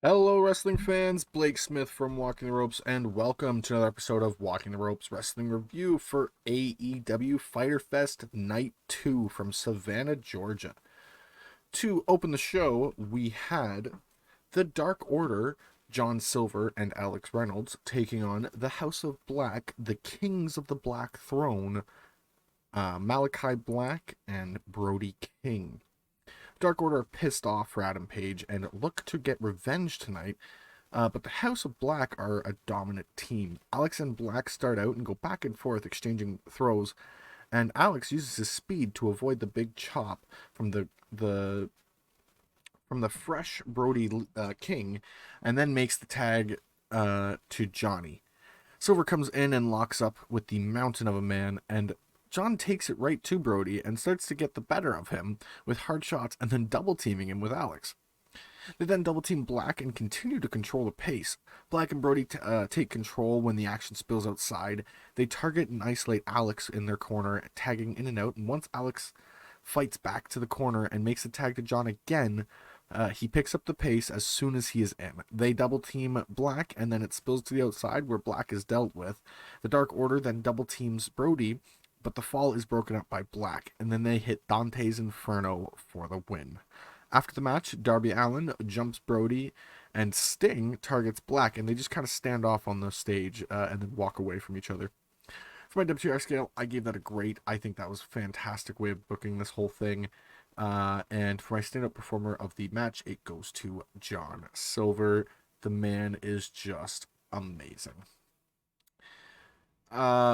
Hello, wrestling fans. Blake Smith from Walking the Ropes, and welcome to another episode of Walking the Ropes Wrestling Review for AEW Fyter Fest Night 2 from Savannah, Georgia. To open the show, we had the Dark Order, John Silver and Alex Reynolds, taking on the House of Black, the Kings of the Black Throne, Malachi Black and Brody King. Dark Order are pissed off for Adam Page and look to get revenge tonight, but the House of Black are a dominant team. Alex and Black start out and go back and forth exchanging throws, and Alex uses his speed to avoid the big chop from the fresh Brody King, and then makes the tag to Johnny. Silver comes in and locks up with the Mountain of a Man, and John takes it right to Brody and starts to get the better of him with hard shots and then double teaming him with Alex. They then double team Black and continue to control the pace. Black and Brody take control when the action spills outside. They target and isolate Alex in their corner, tagging in and out, and once Alex fights back to the corner and makes a tag to John again, he picks up the pace as soon as he is in. They double team Black and then it spills to the outside where Black is dealt with. The Dark Order then double teams Brody, but the fall is broken up by Black, and then they hit Dante's Inferno for the win. After the match, Darby Allin jumps Brody, and Sting targets Black, and they just kind of stand off on the stage and then walk away from each other. For my WTR scale, I gave that a great. I think that was a fantastic way of booking this whole thing. And for my stand-up performer of the match, it goes to John Silver. The man is just amazing.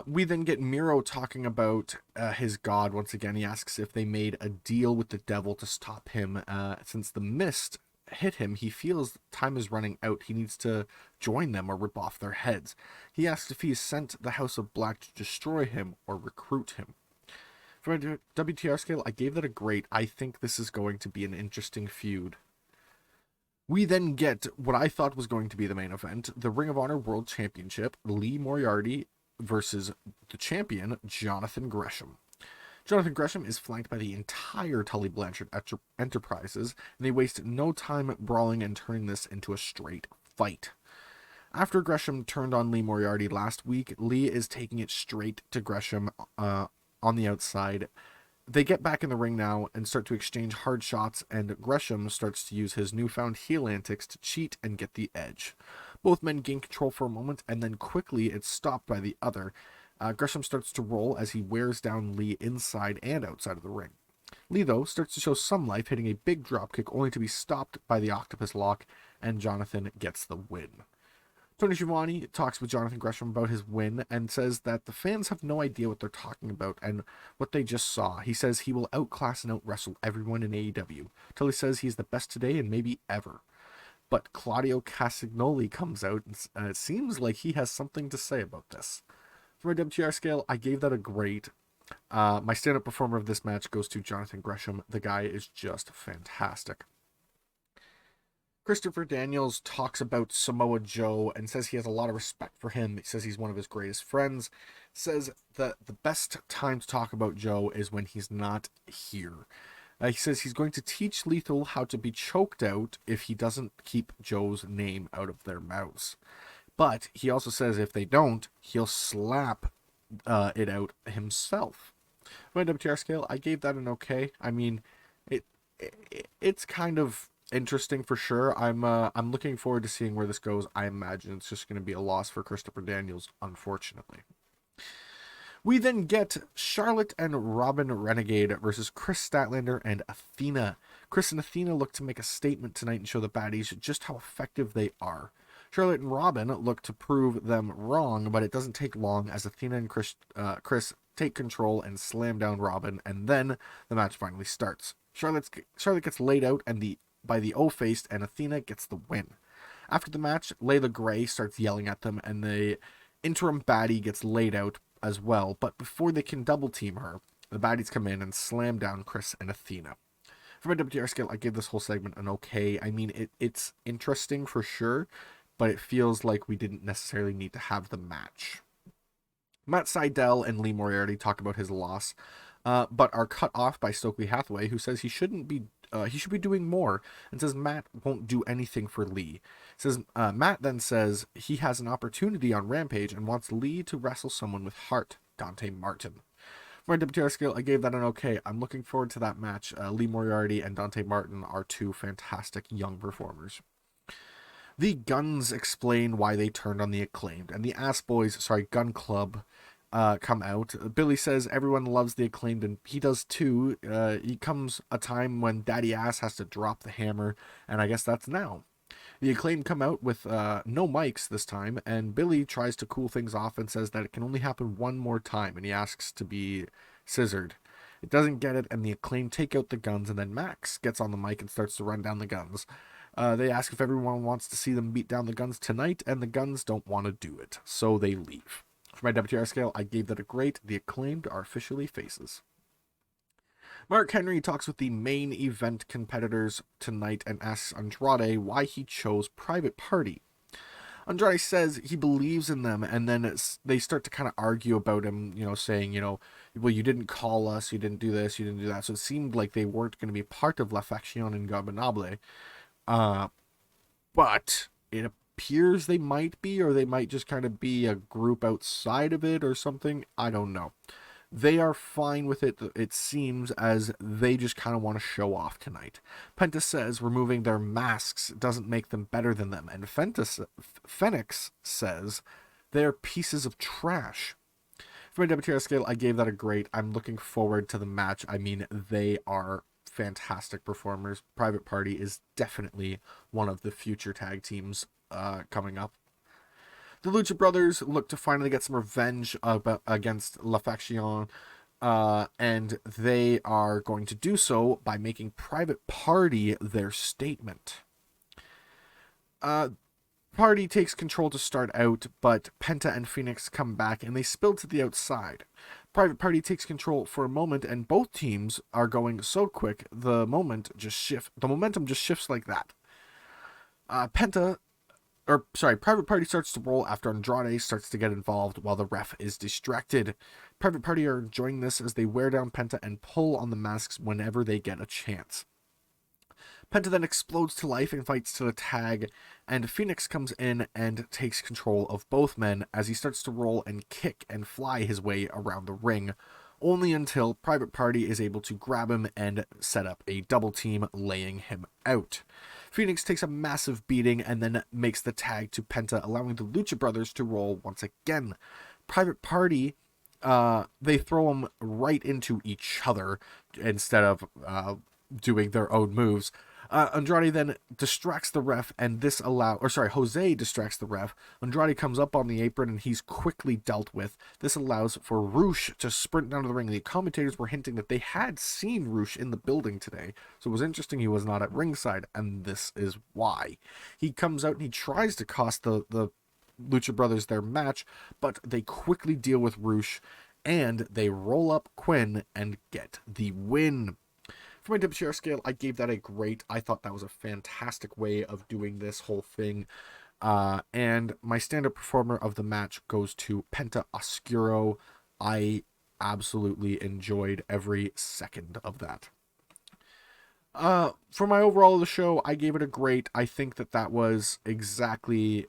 We then get Miro talking about his god once again. He asks if they made a deal with the devil to stop him. Since the mist hit him, he feels time is running out. He needs to join them or rip off their heads. He asks if he has sent the House of Black to destroy him or recruit him. For my WTR scale, I gave that a great. I think this is going to be an interesting feud. We then get what I thought was going to be the main event, the Ring of Honor World Championship, Lee Moriarty versus the champion, Jonathan Gresham. Jonathan Gresham is flanked by the entire Tully Blanchard Enterprises, and they waste no time brawling and turning this into a straight fight. After Gresham turned on Lee Moriarty last week, Lee is taking it straight to Gresham on the outside. They get back in the ring now and start to exchange hard shots, and Gresham starts to use his newfound heel antics to cheat and get the edge. Both men gain control for a moment, and then quickly it's stopped by the other. Gresham starts to roll as he wears down Lee inside and outside of the ring. Lee, though, starts to show some life, hitting a big dropkick only to be stopped by the octopus lock, and Jonathan gets the win. Tony Schiavone talks with Jonathan Gresham about his win and says that the fans have no idea what they're talking about and what they just saw. He says he will outclass and out-wrestle everyone in AEW, till he says he's the best today and maybe ever. But Claudio Castagnoli comes out, and it seems like he has something to say about this. For my WTR scale, I gave that a great. My stand-up performer of this match goes to Jonathan Gresham. The guy is just fantastic. Christopher Daniels talks about Samoa Joe and says he has a lot of respect for him. He says he's one of his greatest friends. Says that the best time to talk about Joe is when he's not here. He says he's going to teach Lethal how to be choked out if he doesn't keep Joe's name out of their mouths. But he also says if they don't, he'll slap it out himself. My WTR scale, I gave that an okay. I mean, it's kind of interesting for sure. I'm looking forward to seeing where this goes. I imagine it's just going to be a loss for Christopher Daniels, unfortunately. We then get Charlotte and Robin Renegade versus Chris Statlander and Athena. Chris and Athena look to make a statement tonight and show the baddies just how effective they are. Charlotte and Robin look to prove them wrong, but it doesn't take long as Athena and Chris take control and slam down Robin, and then the match finally starts. Charlotte gets laid out by the O-Faced, and Athena gets the win. After the match, Layla Gray starts yelling at them, and the interim baddie gets laid out as well, but before they can double team her, the baddies come in and slam down Chris and Athena. For my WTR scale, I give this whole segment an okay. I mean, it's interesting for sure, but it feels like we didn't necessarily need to have the match. Matt Sydal and Lee Moriarty talk about his loss, but are cut off by Stokely Hathaway, who says he shouldn't be he should be doing more, and says Matt won't do anything for Lee. Says Matt then says he has an opportunity on Rampage and wants Lee to wrestle someone with heart, Dante Martin. For my WTR scale, I gave that an okay. I'm looking forward to that match. Lee Moriarty and Dante Martin are two fantastic young performers. The Guns explain why they turned on the Acclaimed, and the Gun Club come out. Billy says everyone loves the Acclaimed, and he does too. He comes a time when Daddy Ass has to drop the hammer, and I guess that's now. The Acclaimed come out with no mics this time, and Billy tries to cool things off and says that it can only happen one more time, and he asks to be scissored. It doesn't get it, and the Acclaimed take out the Guns, and then Max gets on the mic and starts to run down the Guns. They ask if everyone wants to see them beat down the Guns tonight, and the Guns don't want to do it, so they leave. For my WTR scale, I gave that a great. The Acclaimed are officially faces. Mark Henry talks with the main event competitors tonight and asks Andrade why he chose Private Party. Andrade says he believes in them, and then they start to kind of argue about him, saying, well, you didn't call us, you didn't do this, you didn't do that. So it seemed like they weren't going to be part of La Faction Ingobernable. But it appears they might be, or they might just kind of be a group outside of it or something. I don't know. They are fine with it, it seems, as they just kind of want to show off tonight. Penta says removing their masks doesn't make them better than them, and Phoenix says they're pieces of trash. For my WTR scale, I gave that a great. I'm looking forward to the match. I mean, they are fantastic performers. Private Party is definitely one of the future tag teams coming up. The Lucha Brothers look to finally get some revenge against La Faction, and they are going to do so by making Private Party their statement. Party takes control to start out, but Penta and Phoenix come back and they spill to the outside. Private Party takes control for a moment, and both teams are going so quick, the momentum just shifts like that. Private Party starts to roll after Andrade starts to get involved while the ref is distracted. Private Party are enjoying this as they wear down Penta and pull on the masks whenever they get a chance. Penta then explodes to life and fights to the tag, and Phoenix comes in and takes control of both men as he starts to roll and kick and fly his way around the ring, only until Private Party is able to grab him and set up a double team, laying him out. Phoenix takes a massive beating and then makes the tag to Penta, allowing the Lucha Brothers to roll once again. Private Party, they throw them right into each other instead of doing their own moves. Andrade then distracts the ref, and Jose distracts the ref. Andrade comes up on the apron, and he's quickly dealt with. This allows for Roosh to sprint down to the ring. The commentators were hinting that they had seen Roosh in the building today, so it was interesting he was not at ringside, and this is why. He comes out and he tries to cost the Lucha Brothers their match, but they quickly deal with Roosh, and they roll up Quinn and get the win. For my WTR scale, I gave that a great. I thought that was a fantastic way of doing this whole thing. And my stand-up performer of the match goes to Penta Oscuro. I absolutely enjoyed every second of that. For my overall of the show, I gave it a great. I think that was exactly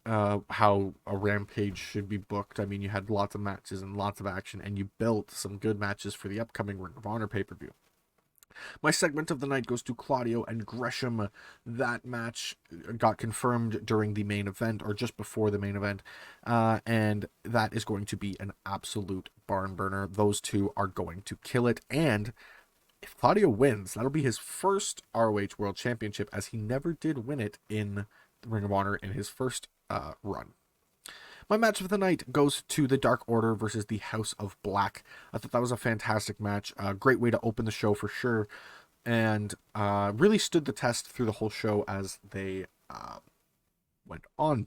how a Rampage should be booked. I mean, you had lots of matches and lots of action, and you built some good matches for the upcoming Ring of Honor pay-per-view. My segment of the night goes to Claudio and Gresham. That match got confirmed during the main event, or just before the main event, and that is going to be an absolute barn burner. Those two are going to kill it, and if Claudio wins, that'll be his first ROH World Championship, as he never did win it in Ring of Honor in his first run. My match of the night goes to the Dark Order versus the House of Black. I thought that was a fantastic match. A great way to open the show for sure. And really stood the test through the whole show as they went on.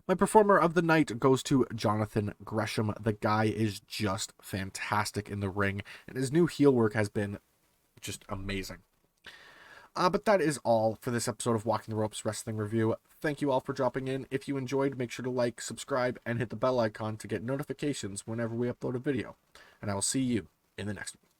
My performer of the night goes to Jonathan Gresham. The guy is just fantastic in the ring, and his new heel work has been just amazing. But that is all for this episode of Walking the Ropes Wrestling Review. Thank you all for dropping in. If you enjoyed, make sure to like, subscribe, and hit the bell icon to get notifications whenever we upload a video. And I will see you in the next one.